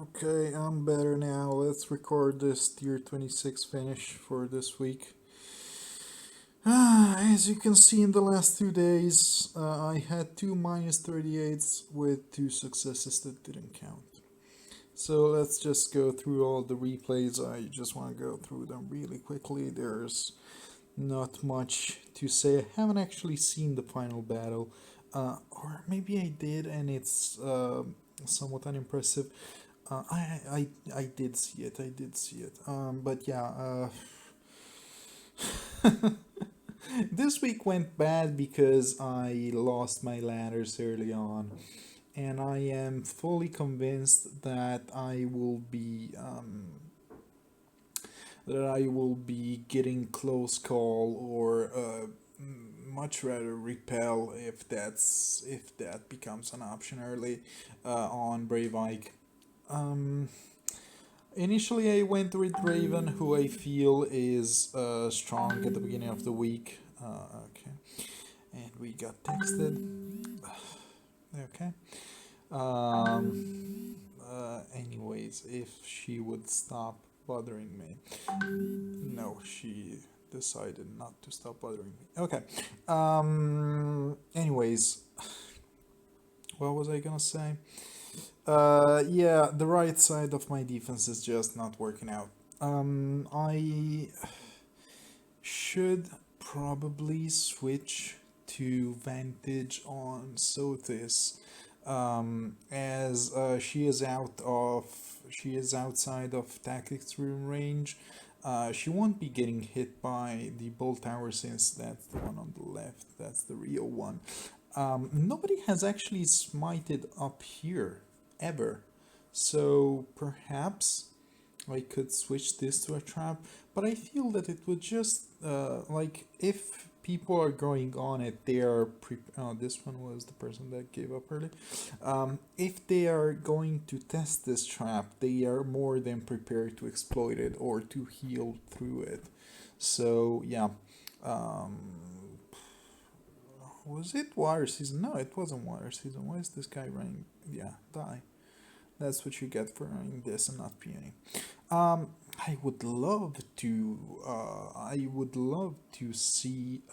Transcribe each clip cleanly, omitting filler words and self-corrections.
Okay, I'm better now. Let's record this tier 26 finish for this week. As you can see in the last 2 days, I had two minus 38s with two successes that didn't count. So let's just go through all the replays. I just want to go through them really quickly. There's not much to say. I haven't actually seen the final battle, or maybe I did, and it's somewhat unimpressive. I did see it. I did see it. But yeah, this week went bad because I lost my ladders early on, and I am fully convinced that I will be getting close call or much rather repel if that becomes an option early on Brave Ike. Um, Initially, I went with Raven, who I feel is strong at the beginning of the week. Okay, and we got texted. Okay. Anyways, if she would stop bothering me. No, she decided not to stop bothering me. Okay. Anyways, what was I gonna say? Yeah, the right side of my defense is just not working out. I should probably switch to Vantage on Sothis, as she is outside of tactics room range. She won't be getting hit by the bolt tower since that's the one on the left. That's the real one. Nobody has actually smited up here ever, so perhaps I could switch this to a trap, but I feel that it would just like if people are going on it, they are this one was the person that gave up early. If they are going to test this trap, they are more than prepared to exploit it or to heal through it. So yeah, um, was it water season? No, it wasn't water season. Why is this guy running? Yeah, die. That's what you get for running this and not peony. I would love to. I would love to see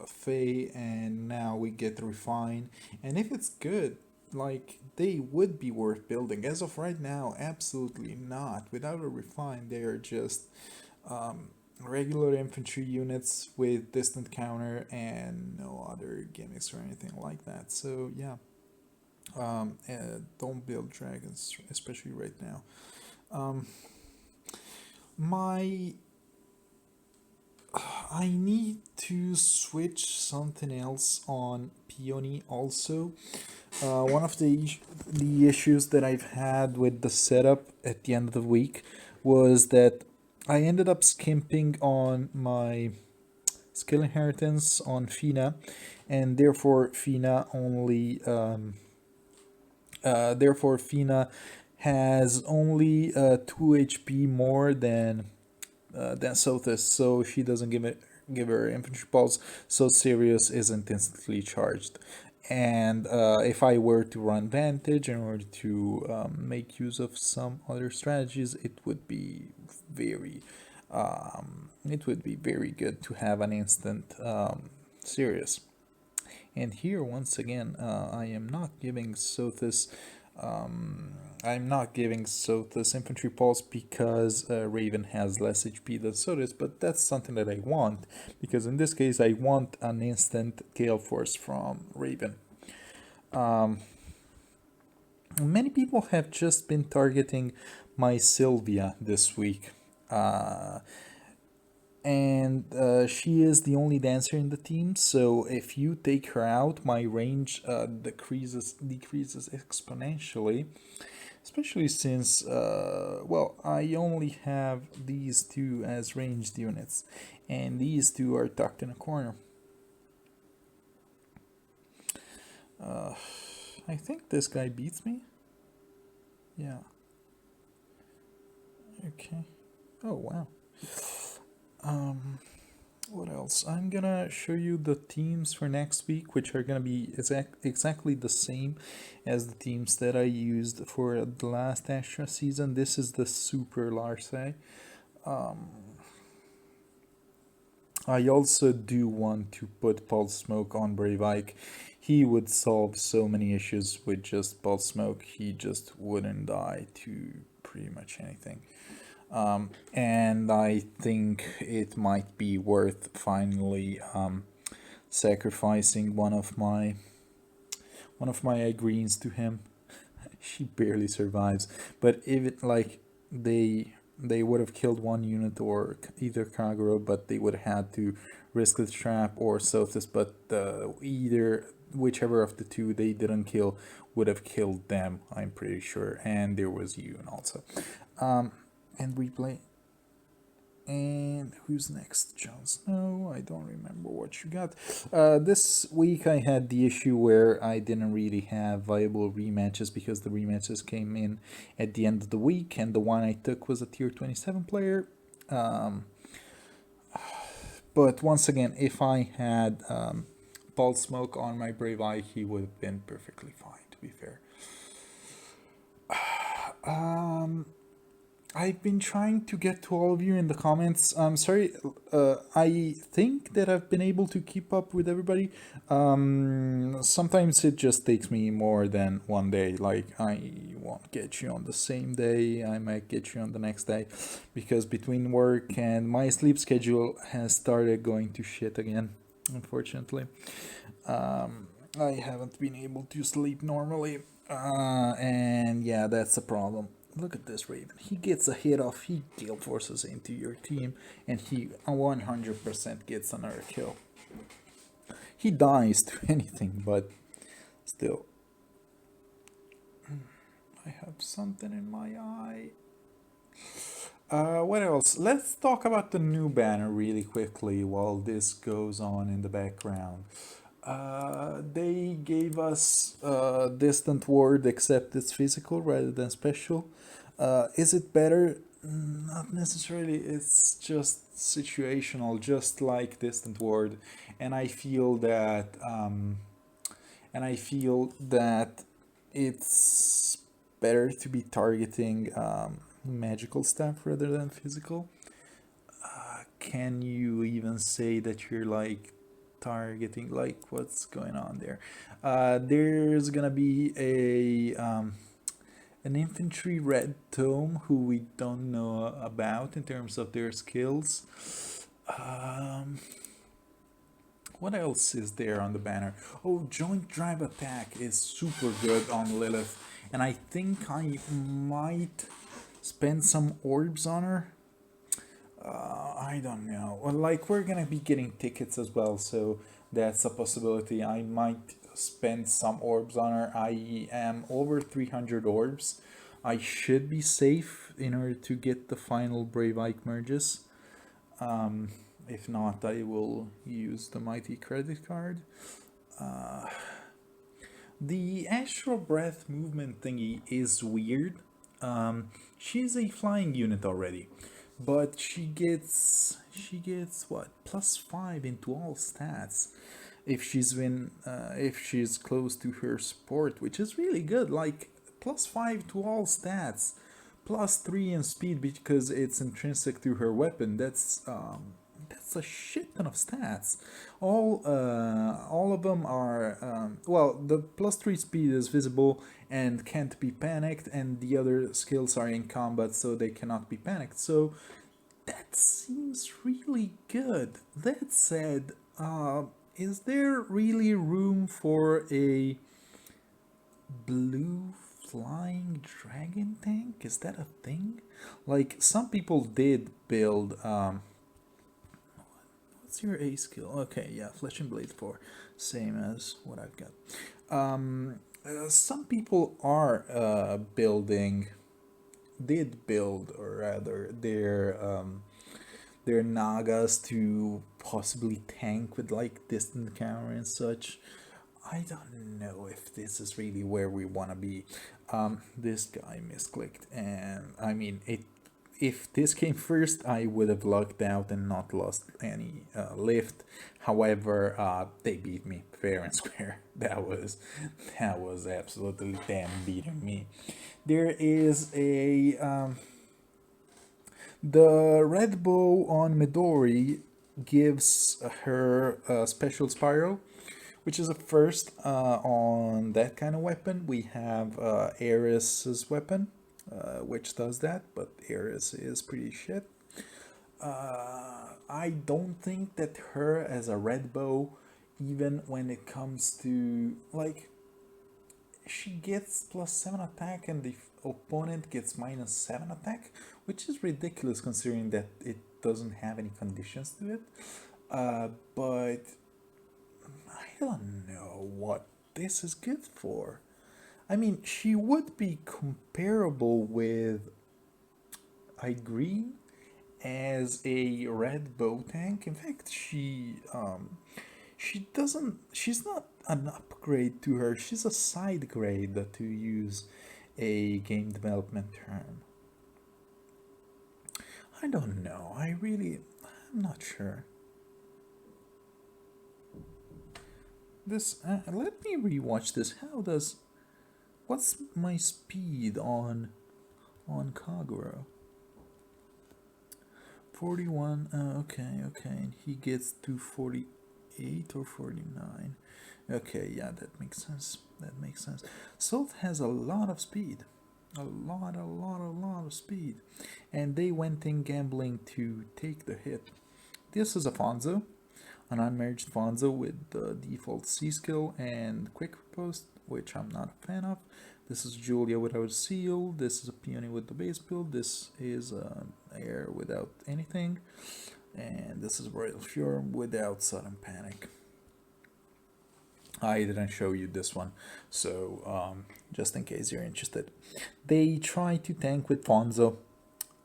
Faye, and now we get Refine, and if it's good, like they would be worth building. As of right now, absolutely not. Without a Refine, they are just regular infantry units with distant counter and no other gimmicks or anything like that. So yeah, don't build dragons, especially right now. Um, my I need to switch something else on Peony also. One of the issues that I've had with the setup at the end of the week was that I ended up skimping on my skill inheritance on Phina, and therefore Phina has only 2 HP more than Sothis, so she doesn't give her infantry pulse. So Sirius isn't instantly charged. And if I were to run Vantage in order to make use of some other strategies, it would be very good to have an instant Sirius. And here, once again, I am not giving Sothis. I'm not giving Sothis infantry pulse because Raven has less HP than Sothis, but that's something that I want because in this case I want an instant Gale Force from Raven. Many people have just been targeting my Sylvia this week. And she is the only dancer in the team, so if you take her out, my range decreases exponentially, especially since I only have these two as ranged units, and these two are tucked in a corner. I think this guy beats me. Yeah. Okay. Oh wow. What else? I'm gonna show you the teams for next week, which are gonna be exactly the same as the teams that I used for the last extra season. This is the Super Larcei. I also do want to put Pulse Smoke on Brave Ike. He would solve so many issues with just Pulse Smoke. He just wouldn't die to pretty much anything. And I think it might be worth finally sacrificing one of my greens to him. She barely survives, but if it like they would have killed one unit or either Kagero, but they would have had to risk the trap or Sophis, but either whichever of the two they didn't kill would have killed them, I'm pretty sure. And there was Yoon also. And we play. And who's next? Jon Snow. I don't remember what you got. This week I had the issue where I didn't really have viable rematches because the rematches came in at the end of the week, and the one I took was a tier 27 player. But once again, if I had Pulse Smoke on my Brave Eye, he would have been perfectly fine, to be fair. I've been trying to get to all of you in the comments. I'm sorry. I think that I've been able to keep up with everybody. Sometimes it just takes me more than one day. Like, I won't get you on the same day. I might get you on the next day. Because between work and my sleep schedule has started going to shit again, unfortunately. I haven't been able to sleep normally. And yeah, that's a problem. Look at this Raven. He gets a hit off, he gale forces into your team, and he 100% gets another kill. He dies to anything, but still. I have something in my eye. What else? Let's talk about the new banner really quickly while this goes on in the background. They gave us distant ward, except it's physical rather than special. Is it better? Not necessarily. It's just situational, just like distant ward, and I feel that it's better to be targeting magical stuff rather than physical. Can you even say that you're like targeting, like, what's going on there? There's gonna be an infantry red tome who we don't know about in terms of their skills. What else is there on the banner? Oh, joint drive attack is super good on Lilith, and I think I might spend some orbs on her. I don't know. Well, like, we're gonna be getting tickets as well, so that's a possibility. I might spend some orbs on her. I am over 300 orbs. I should be safe in order to get the final Brave Ike merges. If not, I will use the mighty credit card. The astral breath movement thingy is weird. She's a flying unit already, but she gets what, +5 into all stats if she's close to her support, which is really good. Like, +5 to all stats, +3 in speed because it's intrinsic to her weapon. That's a shit ton of stats. All of them are well. The +3 speed is visible and can't be panicked, and the other skills are in combat, so they cannot be panicked. So that seems really good. That said, is there really room for a blue flying dragon tank? Is that a thing? Like, some people did build what's your A skill? Okay, yeah, Flesh and Blade 4, same as what I've got. Some people are did build, or rather, their Nagas to possibly tank with like distant counter and such. I don't know if this is really where we want to be. This guy misclicked, and I mean, if this came first, I would have lucked out and not lost any lift. However, they beat me fair and square. That was absolutely them beating me. There is a the red bow on Midori gives her a special spiral, which is a first on that kind of weapon. We have Aeris's weapon, which does that, but Aeris is pretty shit. I don't think that her as a red bow, even when it comes to like, she gets +7 attack and the opponent gets -7 attack, which is ridiculous considering that it doesn't have any conditions to it. But I don't know what this is good for. I mean, she would be comparable with Green as a red bow tank. In fact, she's not an upgrade to her. She's a side grade, to use a game development term. I don't know. I'm not sure. This let me rewatch this. What's my speed on Kagero? 41. Okay, and he gets to 48 or 49. Okay, yeah, that makes sense. Salt has a lot of speed. A lot of speed. And they went in gambling to take the hit. This is a Fonzo, an unmerged Fonzo with the default C skill and quick riposte, which I'm not a fan of. This is Julia without seal. This is a Peony with the base build. This is Air without anything. And this is Royal Fury without Sudden Panic. I didn't show you this one, so just in case you're interested. They try to tank with Fonzo.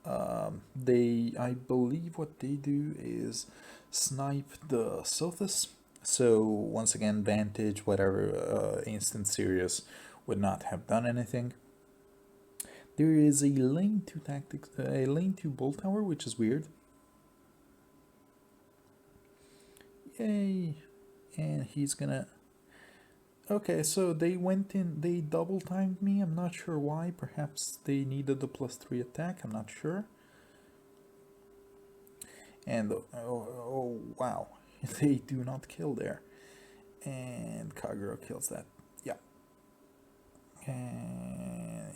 I believe what they do is snipe the Sothis. So once again, Vantage, whatever, instant serious would not have done anything. There is a lane 2 tactics, a lane 2 bolt tower, which is weird. Yay! And he's gonna. Okay, so they went in, they double timed me. I'm not sure why. Perhaps they needed the +3 attack. I'm not sure. And oh wow, they do not kill there. And Kagero kills that. Yeah. And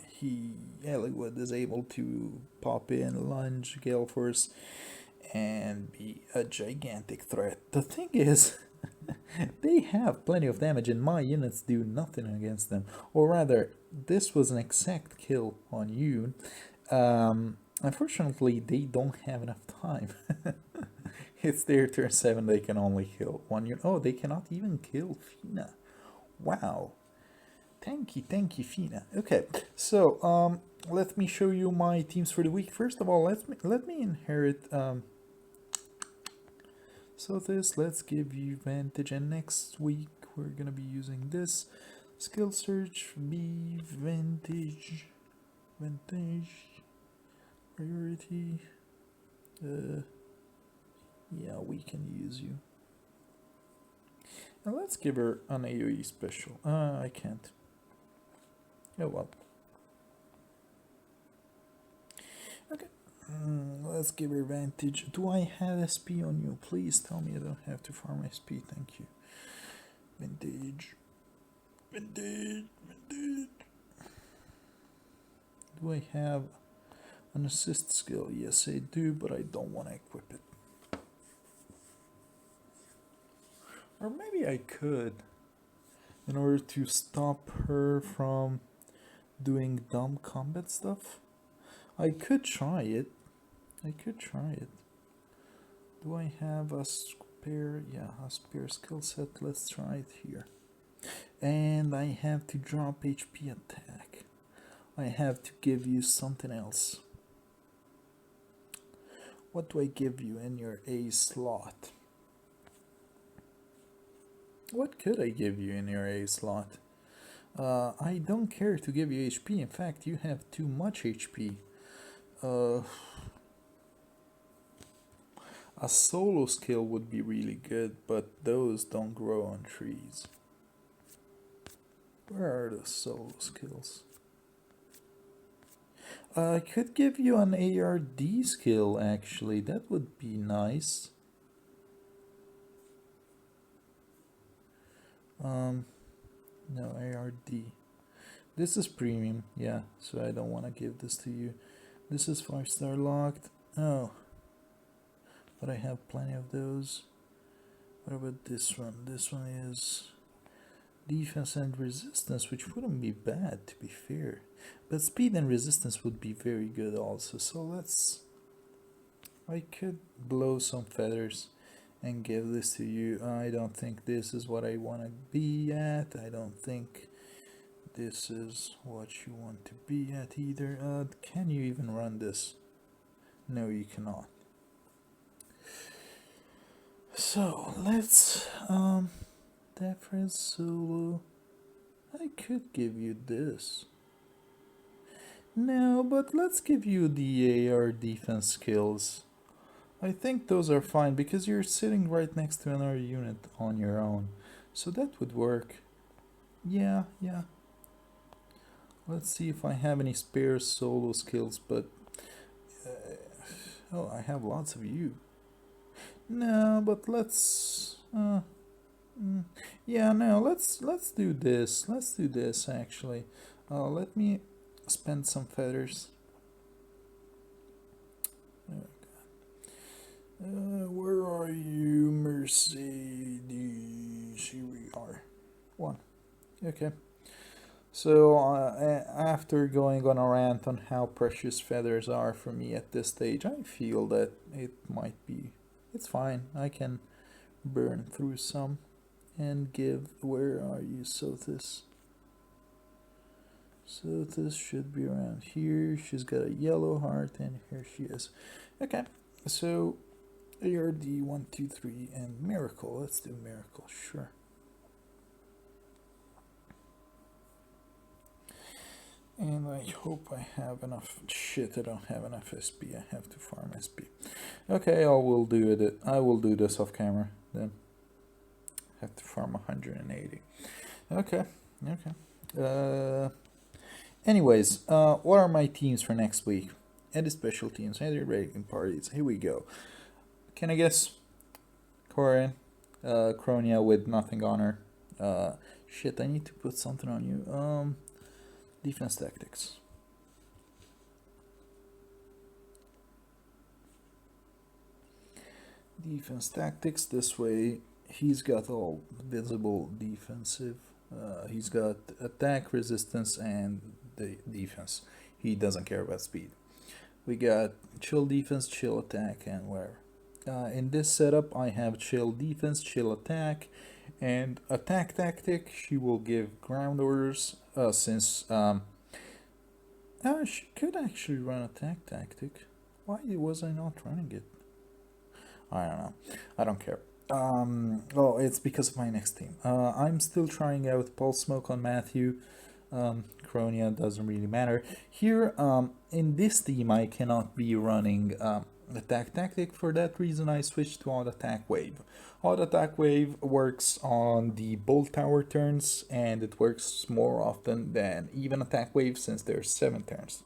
Eliwood is able to pop in, lunge, Gale Force, and be a gigantic threat. The thing is, they have plenty of damage and my units do nothing against them. Or rather, this was an exact kill on you. Unfortunately, they don't have enough time. It's their turn 7, they can only kill one unit. Oh, they cannot even kill Phina. Wow. Thank you, Phina. Okay, so let me show you my teams for the week. First of all, let me inherit so this, let's give you Vantage, and next week we're gonna be using this skill search, B, Vantage, priority. Yeah, we can use you. And let's give her an AoE special. I can't. Oh well. Okay. Let's give her Vantage. Do I have SP on you? Please tell me I don't have to farm SP. Thank you. Vantage. Do I have an assist skill? Yes, I do, but I don't want to equip it. Or maybe I could, in order to stop her from doing dumb combat stuff. I could try it. Do I have a spare? Yeah, a spare skill set. Let's try it here. And I have to drop HP attack. I have to give you something else. What do I give you in your A slot? What could I give you in your A slot? I don't care to give you HP. In fact, you have too much HP. A solo skill would be really good, but those don't grow on trees. Where are the solo skills? I could give you an ARD skill, actually. That would be nice. No, ARD. This is premium, yeah, so I don't want to give this to you. This is 5-star locked. Oh, but I have plenty of those. What about this one? This one is defense and resistance, which wouldn't be bad, to be fair. But speed and resistance would be very good also. So let's... I could blow some feathers and give this to you. I don't think this is what I want to be at. I don't think this is what you want to be at either. Can you even run this? No, you cannot. So let's different solo. I could give you this. No, but let's give you the AR defense skills. I think those are fine because you're sitting right next to another unit on your own. So that would work. Yeah. Let's see if I have any spare solo skills, but... oh, I have lots of you. No, but let's... yeah, no, let's do this. Let's do this, actually. Let me spend some feathers. Where are you, Mercedes? Here we are. 1. Okay. So, after going on a rant on how precious feathers are for me at this stage, I feel that it might be... it's fine. I can burn through some and give... where are you, Sothis? Sothis should be around here. She's got a yellow heart, and here she is. Okay, so ARD 1, 2, 3, and Miracle. Let's do Miracle, sure. And I hope I have enough. Shit, I don't have enough SP. I have to farm SP. Okay, I will do it. I will do this off camera then. I have to farm 180. Okay. Anyways, what are my teams for next week? Any special teams, any raiding parties. Here we go. Can I guess? Korean, Kronia with nothing on her. Shit, I need to put something on you. Defense tactics. Defense tactics. This way, he's got all visible defensive. He's got attack, resistance, and the defense. He doesn't care about speed. We got chill defense, chill attack, and whatever. In this setup, I have chill defense, chill attack, and attack tactic. She will give ground orders since she could actually run attack tactic. Why was I not running it? I don't know. I don't care. Oh, it's because of my next team. I'm still trying out Pulse Smoke on Matthew. Kronia doesn't really matter. Here, in this team, I cannot be running attack tactic. For that reason, I switched to Odd Attack Wave. Odd Attack Wave works on the Bolt Tower turns, and it works more often than Even Attack Wave since there's 7 turns.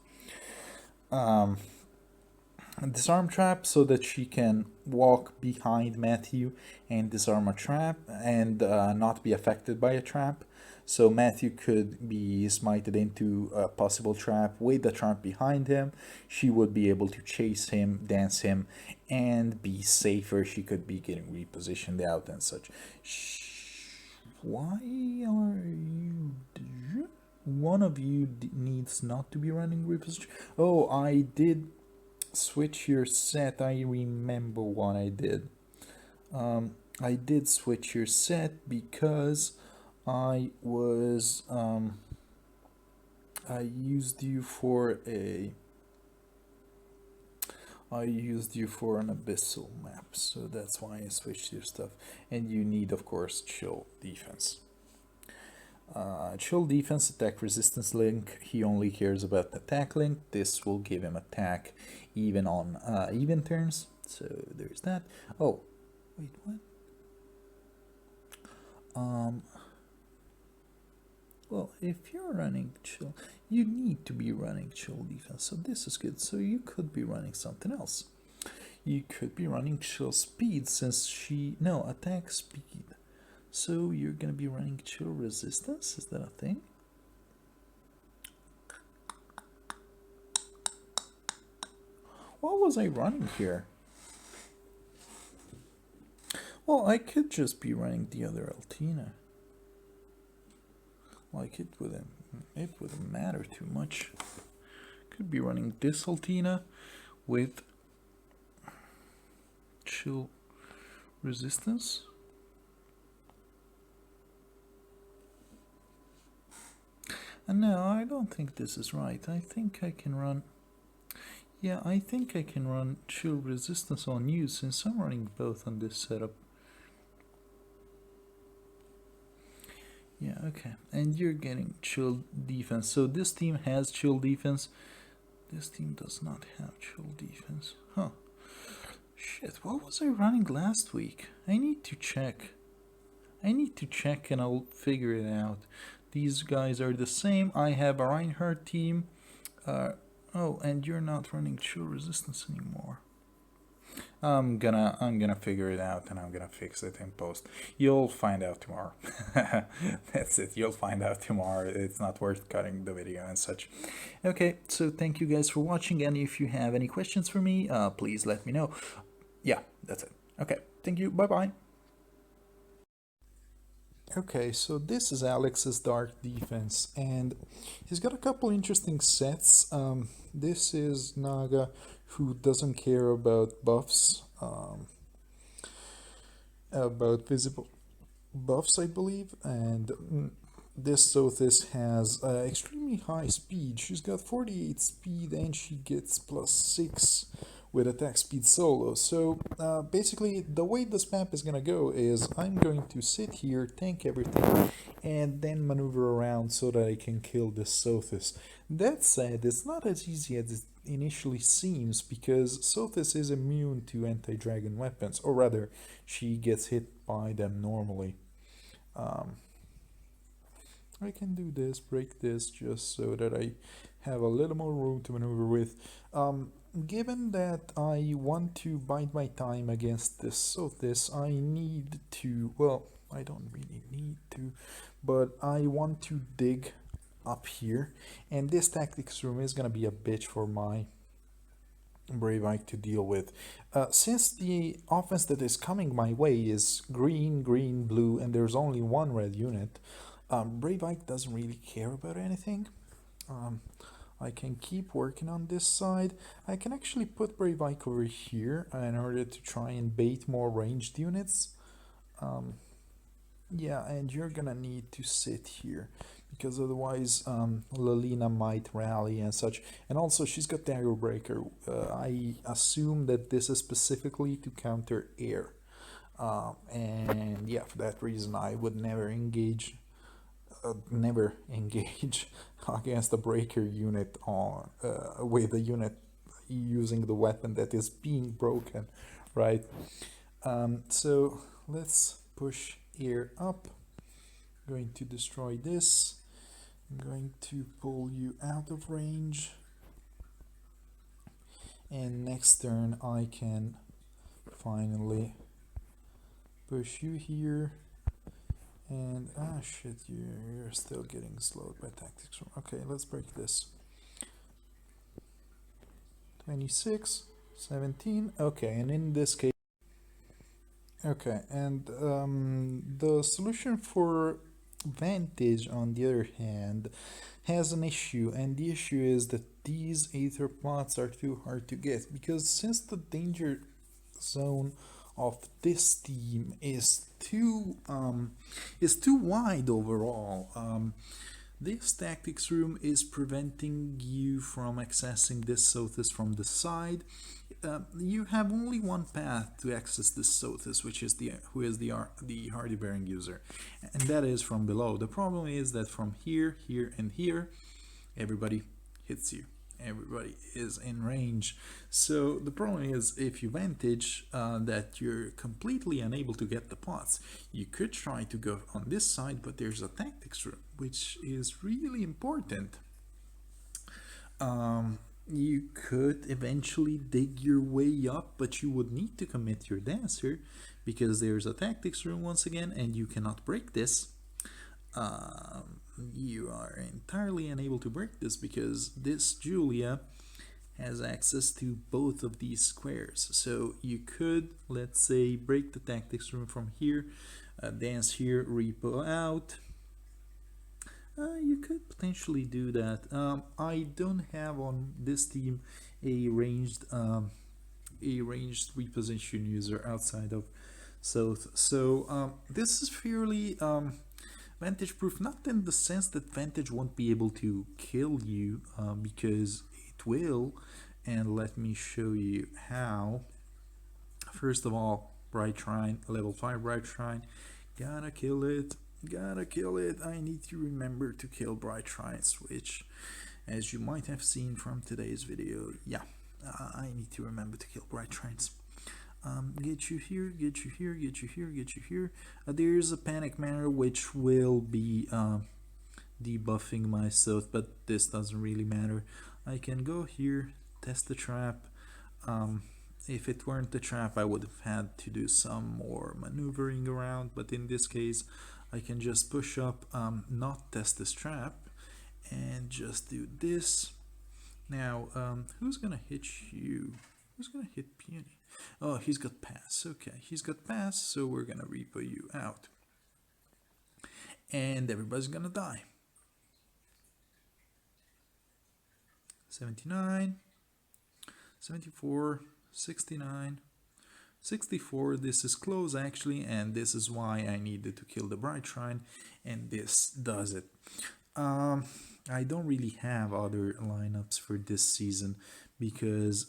Disarm trap so that she can walk behind Matthew and disarm a trap and not be affected by a trap. So Matthew could be smited into a possible trap with the trap behind him. She would be able to chase him, dance him, and be safer. She could be getting repositioned out and such. Why are you... One of you needs not to be running reposition. Oh, I did switch your set. I remember what I did. I did switch your set because I was I used you for an abyssal map, so that's why I switched your stuff. And you need, of course, chill defense. Chill defense, attack resistance link. He only cares about the attack link. This will give him attack even on even turns. So there's that. Oh, wait, what? Well, if you're running chill, you need to be running chill defense. So this is good. So you could be running something else. You could be running chill speed since no, attack speed. So you're gonna be running chill resistance. Is that a thing? What was I running here? Well, I could just be running the other Altina. Like it wouldn't matter too much. Could be running this Altina with chill resistance. And no, I don't think this is right. I think I can run. Yeah, I think I can run chill resistance on you since I'm running both on this setup. Yeah, okay. And you're getting chill defense. So this team has chill defense. This team does not have chill defense. Huh. Shit, what was I running last week? I need to check. And I'll figure it out. These guys are the same. I have a Reinhardt team. Oh, and you're not running chill resistance anymore. I'm gonna figure it out and I'm gonna fix it in post. You'll find out tomorrow. That's it. You'll find out tomorrow. It's not worth cutting the video and such. Okay, so thank you guys for watching, and if you have any questions for me, please let me know. Yeah, that's it. Okay, thank you. Bye bye. Okay, so this is Alex's Dark Defense, and he's got a couple interesting sets. This is Naga, who doesn't care about buffs, about visible buffs, I believe, and this Sothis has extremely high speed. She's got 48 speed, and she gets +6 with attack speed solo. So basically the way this map is gonna go is I'm going to sit here, tank everything, and then maneuver around so that I can kill this Sothis. That said, it's not as easy as it initially seems because Sothis is immune to anti-dragon weapons, or rather, she gets hit by them normally. I can do this, break this, just so that I have a little more room to maneuver with. Given that I want to bide my time against this Sothis, I need to, well, I don't really need to, but I want to dig up here, and this tactics room is gonna be a bitch for my Brave Ike to deal with. Since the offense that is coming my way is green, green, blue, and there's only one red unit, Brave Ike doesn't really care about anything. I can keep working on this side. I can actually put Brave Ike over here in order to try and bait more ranged units. Yeah, and you're gonna need to sit here because otherwise Lelina might rally and such. And also she's got Dagger Breaker. I assume that this is specifically to counter air. And yeah, for that reason I would never engage against a breaker unit on with a unit using the weapon that is being broken, right? So let's push air up. I'm going to destroy this. I'm going to pull you out of range, and next turn I can finally push you here. And shit, you're still getting slowed by tactics. Okay, let's break this. 26, 17. Okay, and in this case, okay, and the solution for Vantage, on the other hand, has an issue, and the issue is that these Aether Pots are too hard to get because since the danger zone of this team is too wide overall. This tactics room is preventing you from accessing this Sothis from the side. You have only one path to access this Sothis, which is the hardy bearing user, and that is from below. The problem is that from here, here, and here, everybody hits you. everybody is in range. So the problem is, if you vantage that you're completely unable to get the pots, you could try to go on this side, but there's a tactics room, which is really important. You could eventually dig your way up, but you would need to commit your dancer, because there's a tactics room once again, and you cannot break this. You are entirely unable to break this because this Julia has access to both of these squares. So you could, let's say, break the tactics room from here, dance here, repo out. You could potentially do that. I don't have on this team a ranged reposition user outside of South. So this is fairly Vantage proof, not in the sense that Vantage won't be able to kill you, because it will, and let me show you how. First of all, Bright Shrine, level 5 Bright Shrine, gotta kill it, I need to remember to kill Bright Shrines, which, as you might have seen from today's video, yeah, I need to remember to kill Bright Shrines. Get you here, get you here, get you here, get you here. There's a panic manner which will be debuffing myself, but this doesn't really matter. I can go here, test the trap. If it weren't the trap, I would have had to do some more maneuvering around, but in this case, I can just push up, not test this trap, and just do this. Now, who's gonna hit you? Who's gonna hit Peony? Oh, he's got pass. Okay, he's got pass, so we're gonna repo you out. And everybody's gonna die. 79, 74, 69, 64. This is close actually, and this is why I needed to kill the Bright Shrine, and this does it. I don't really have other lineups for this season because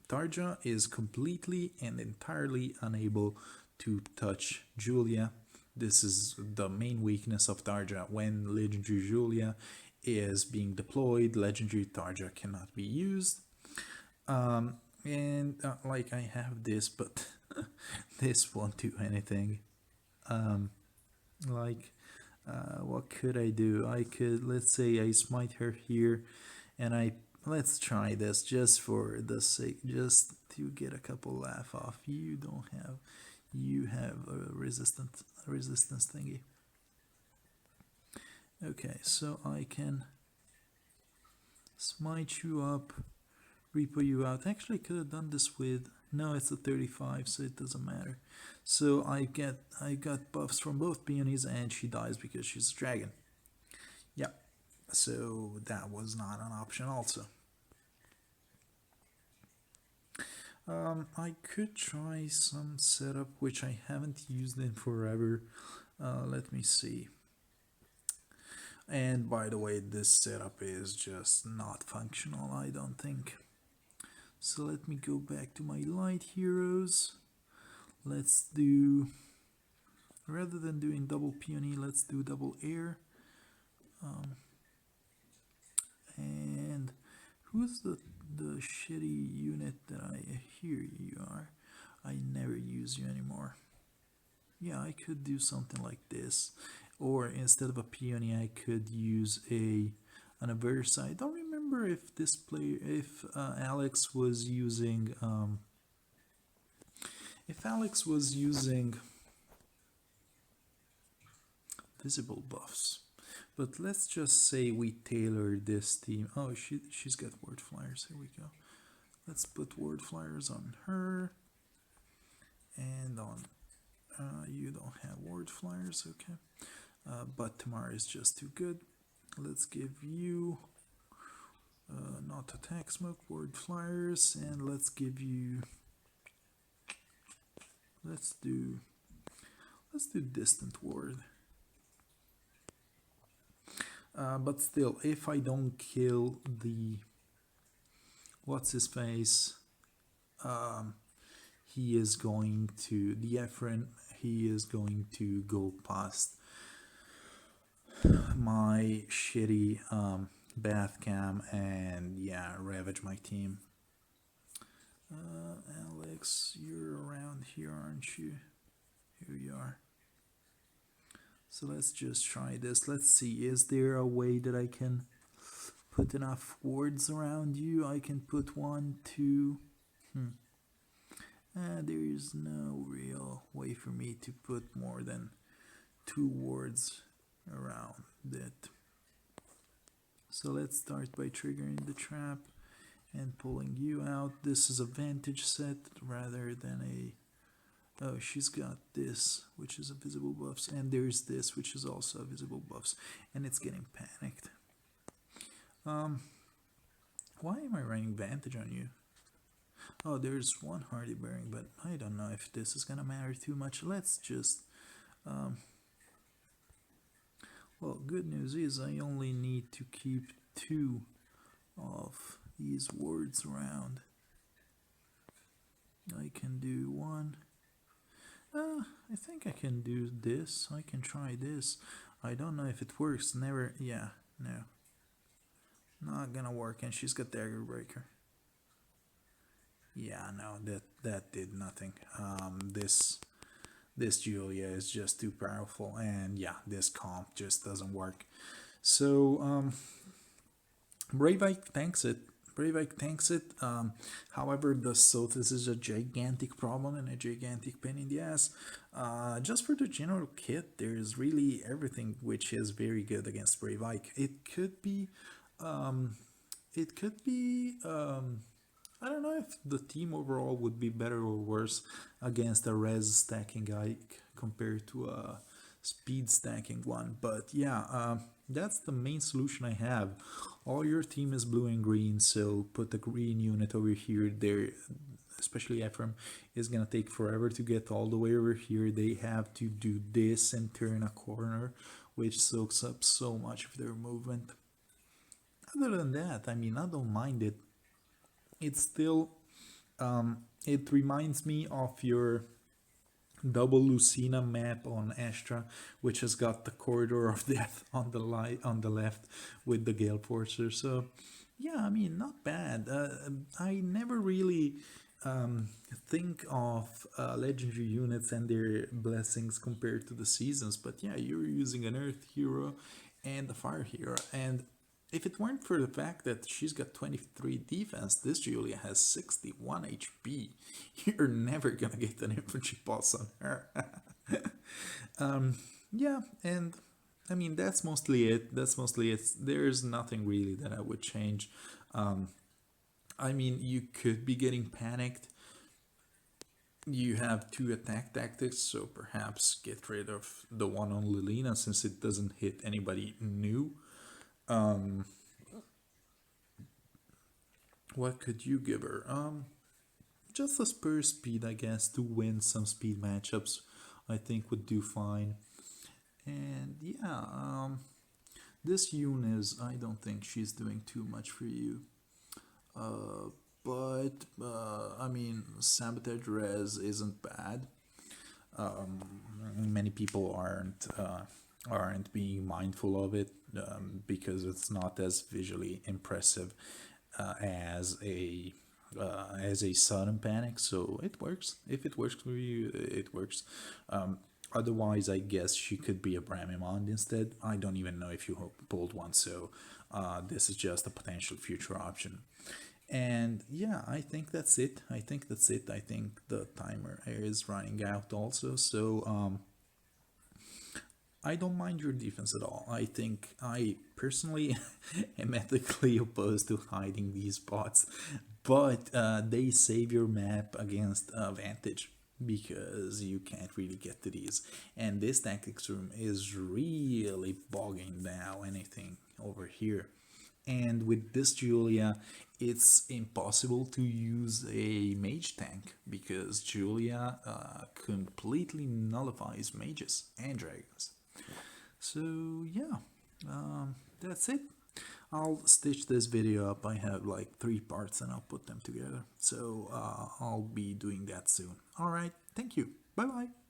Tarja is completely and entirely unable to touch Julia. This is the main weakness of Tarja. When legendary Julia is being deployed, legendary Tarja cannot be used. Like I have this, but this won't do anything. What could I do? I could, let's say I smite her here, and let's try this just for the sake, just to get a couple laugh off. You have a resistance thingy. Okay, so I can smite you up, repo you out. Actually, I could have done this with, no, it's a 35, so it doesn't matter. So I got buffs from both peonies, and she dies because she's a dragon. Yeah, so that was not an option also. I could try some setup which I haven't used in forever. Let me see. And by the way, this setup is just not functional, I don't think. So let me go back to my light heroes. Let's do, rather than doing double peony, let's do double air. And who's the shitty unit that here you are. I never use you anymore. Yeah, I could do something like this, or instead of a peony, I could use an adversary. I don't remember if this player, if Alex was using, visible buffs. But let's just say we tailor this team. Oh, she's got word flyers. Here we go. Let's put word flyers on her, and on you don't have word flyers, okay? But Tamara is just too good. Let's give you not attack smoke, word flyers, and let's give you, let's do distant ward. But still, if I don't kill the what's his face, he is going to, the Ephraim, he is going to go past my shitty Bath Cam, and yeah, ravage my team. Alex, you're around here, aren't you? Here you are. So let's just try this. Let's see, is there a way that I can put enough wards around you? I can put one, two. There's no real way for me to put more than two wards around it. So let's start by triggering the trap and pulling you out. This is a vantage set rather than a... Oh, she's got this, which is a visible buffs, and there's this, which is also a visible buffs, and it's getting panicked. Why am I running vantage on you? Oh, there's one hardy bearing, but I don't know if this is gonna matter too much. Let's just... well, good news is I only need to keep two of these words around. I can do one. I think I can do this. I can try this. I don't know if it works. Never. Yeah, no. Not gonna work. And she's got Dagger Breaker. Yeah, no, that did nothing. This Julia is just too powerful, and yeah, this comp just doesn't work. So Bravike tanks it. Bravike tanks it. However, the Sothis is a gigantic problem and a gigantic pain in the ass. Just for the general kit, there's really everything which is very good against Bravike. It could be, it could be. I don't know if the team overall would be better or worse against a res stacking guy compared to a speed stacking one, but yeah, that's the main solution I have. All your team is blue and green, so put the green unit over here. There, especially Ephraim, is gonna take forever to get all the way over here. They have to do this and turn a corner, which soaks up so much of their movement. Other than that, I mean, I don't mind it. It's still, it reminds me of your double Lucina map on Astra, which has got the corridor of death on the left with the Gale Forcer. So yeah, I mean, not bad. I never really think of legendary units and their blessings compared to the seasons, but yeah, you're using an Earth hero and a Fire hero, and if it weren't for the fact that she's got 23 defense, this Julia has 61 HP. You're never gonna get an infantry pulse on her. Yeah, and I mean, that's mostly it. That's mostly it. There's nothing really that I would change. I mean, you could be getting panicked. You have two attack tactics, so perhaps get rid of the one on Lilina since it doesn't hit anybody new. What could you give her? Just a spur speed, I guess, to win some speed matchups. I think would do fine. And yeah, this Eunice, I don't think she's doing too much for you. But I mean, sabotage res isn't bad. Many people aren't being mindful of it because it's not as visually impressive as a sudden panic. So it works. If it works for you, it works. Otherwise, I guess she could be a Bramimond instead. I don't even know if you pulled one, so this is just a potential future option. And yeah, I think that's it. I think that's it. I think the timer is running out also. So I don't mind your defense at all. I think I personally am ethically opposed to hiding these bots, but they save your map against Vantage because you can't really get to these. And this tactics room is really bogging down anything over here. And with this Julia, it's impossible to use a mage tank because Julia completely nullifies mages and dragons. So yeah, that's it. I'll stitch this video up. I have like 3 parts and I'll put them together. So I'll be doing that soon. All right, thank you. Bye bye.